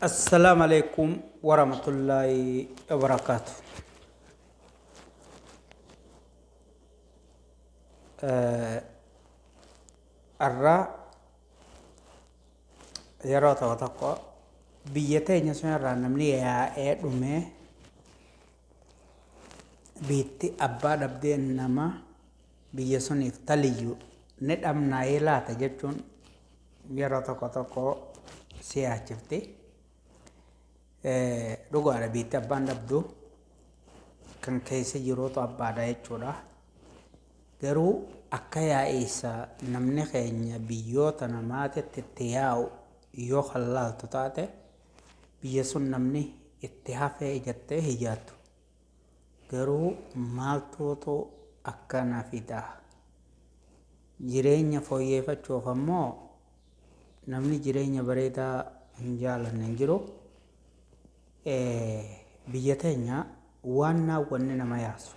السلام عليكم ورحمة الله وبركاته. الرا يرى توتقى بيتين يسمى رانمني يا إدمه بيتي أباد أبدين نما بيسون يفتليو نت أمنا إلا تجتون يرى توتقى سياحتي دوغو على بيتي أبان أبدو kan keessa jiruutu abbaadha jechuudha. Garuu akka yaa'isa namni keenya biyyoota namaatitti itti yaa'u yoo hallaaltu taate biyya sun namni itti hafee jettee hiyyaattu. Garuu maaltuutu akkana fidaa? Jireenya fooyyeeffachuuf ammoo namni jireenya bareedaa hin jaalanne hin jiru. Biyya teenya waannaan wanni nama yaasu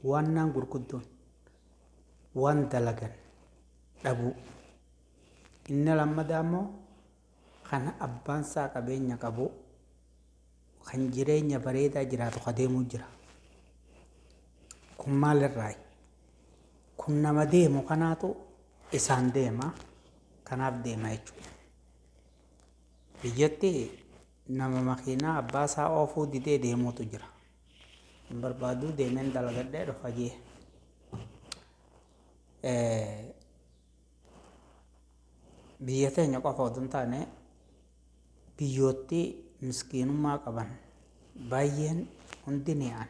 waannaan gurguddoon waan dalagan dhabu inni lammadaa immoo kan abbaan isaa qabeenya qabu kan jireenya bareedaa jiraatu adeemuu jira. Kun maalirraayi? Kun nama deemu kanaatu isaan deema kanaaf deema jechuudha. Biyyatti nama makiinaa abbaa isaa oofuu didee deemuutu jira. Barbaadu deemeen dalagadhee dhufa jee biyya teenya qofa otoo hin taane biyyootti miskiinummaa qaban baay'een hundi ni aan.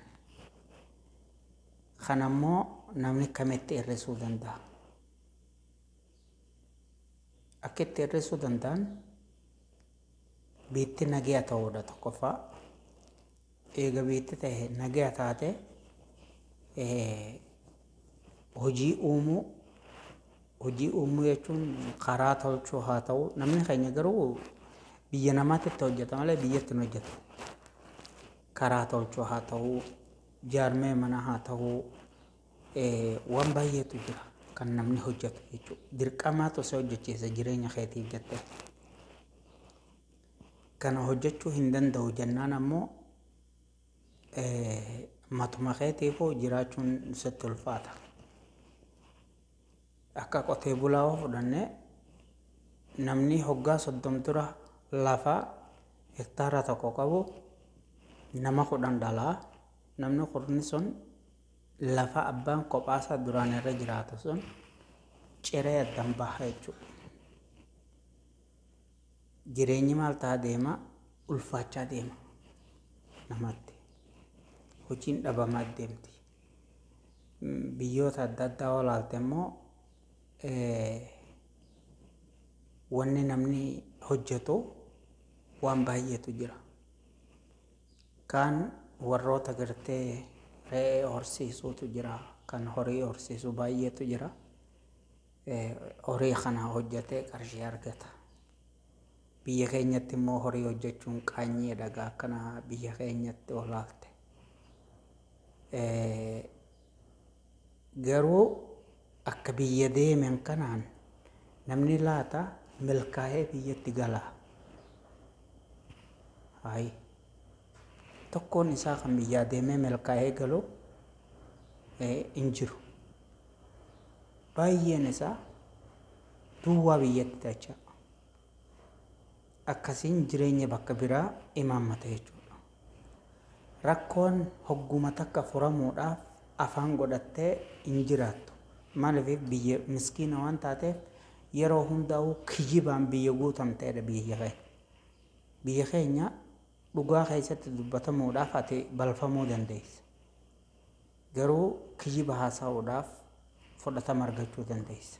Kan ammoo namni kamitti hir'isuu danda'a? Akka itti hir'isuu danda'an biitti nagaa ta'uudha tokkoffaa. Eega biitti ta'e nagaa taate hojii uumuu jechuun karaa tolchuu haa ta'u. Namni keenya garuu biyya namaatitti hojjeta malee biyyatti hin hojjetu. Karaa tolchuu haa ta'u, jaarmee mana haa ta'u, waan baay'eetu jira kan namni hojjetu jechuudha. Dirqamaatu isa hojjechiisa jireenya keetiif jettee. Kana hojjechuu hin danda'u jennaan ammoo matuma keetiifuu jiraachuun sitti ulfaata. Akka qotee bulaa yoo fudhanne namni hoggaa 30 dura lafa hektaara tokko qabu nama 10 dhalaa. Namni 10 sun lafa abbaan kophaasaa duraan irra jiraatu sun ciree addan baha jechuudha. Jireenyi maal ta'a deema? Ulfaachaa deema namatti. Hojiin dhabamaa deemti. Biyyoota adda addaa olaalte immoo wanni namni hojjetu waan baay'eetu jira. Kaan warroota gartee re'ee horsiisuutu jira. Kan horii horsiisu baay'eetu jira. Horii kana hojjetee qarshii argata. Biyya keenyatti immoo horii hojjechuun qaanyee dhagaa akkana biyya keenyatti olaalte. Garuu akka biyya deemen kanaan namni laata milkaa'ee biyyatti gala. Hayi tokkoon isaa kan biyyaa deemee milkaa'ee galu hin jiru. Baay'een isaa duwwaa biyyatti tacha. Akkasiin jireenya bakka biraa imaammata jechuudha. Rakkoon hogguma takka furamuudhaaf afaan godhattee hin jiraattu. Maaliif biyya miskiina waan taateef yeroo hundaa'uu kijibaan biyya guutamteedha biyya keenya. Biyya keenya dhugaa keessatti dubbatamuudhaaf ati balfamuu dandeessa. Garuu kijiba haasa'uudhaaf fudhatama argachuu dandeessa.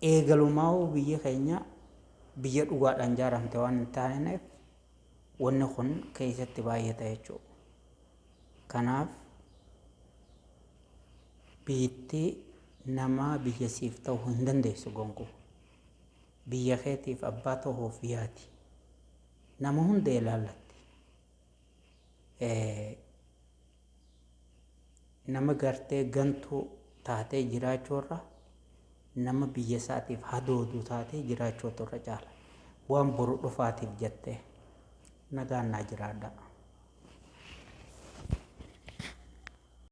Eegalumaa biyya keenya biyya dhugaadhaan ijaaramte waan hin taaneef wanni kun keessatti baay'ata jechuudha. Kanaaf biitti nama biyya siif ta'uu hin dandeessu gonkumaa. Biyya keetiif abbaa ta'uuf yaati. Nama hunda ilaallatti. Nama gartee gantuu taatee jiraachuurra nama biyya isaatiif hadoodu taatee jiraachuutu irra caala. waan boru dhufaatiif jettee nagaan naa jiraadha.